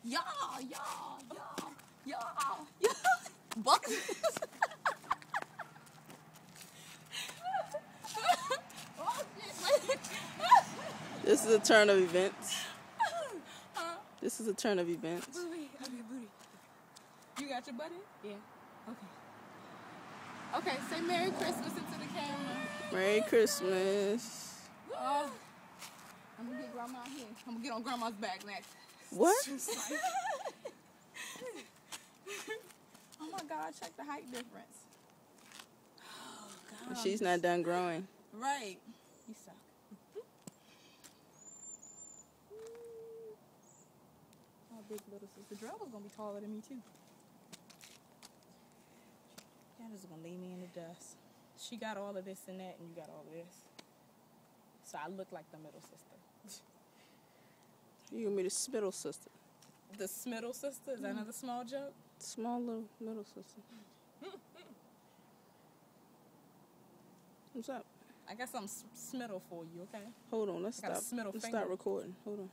Y'all. Buck. Oh, shit. This is a turn of events. Huh? This is a turn of events. Booty. Okay, booty. You got your buddy? Yeah. Okay, say Merry Christmas into the camera. Merry Christmas. I'm gonna get Grandma here. I'm gonna get on Grandma's back next. What? Oh my God, check the height difference. Oh God. She's not done growing. Right. You suck. Oh, big little sister. Drell was gonna be taller than me too. Janice is gonna leave me in the dust. She got all of this and that, and you got all of this. So I look like the middle sister. You gonna be the Smittle sister. The Smittle sister? Is that another small joke? Small little middle sister. What's up? I got some Smittle for you, okay? Hold on, let's I got a stop. Smittle Let's finger. start recording. Hold on.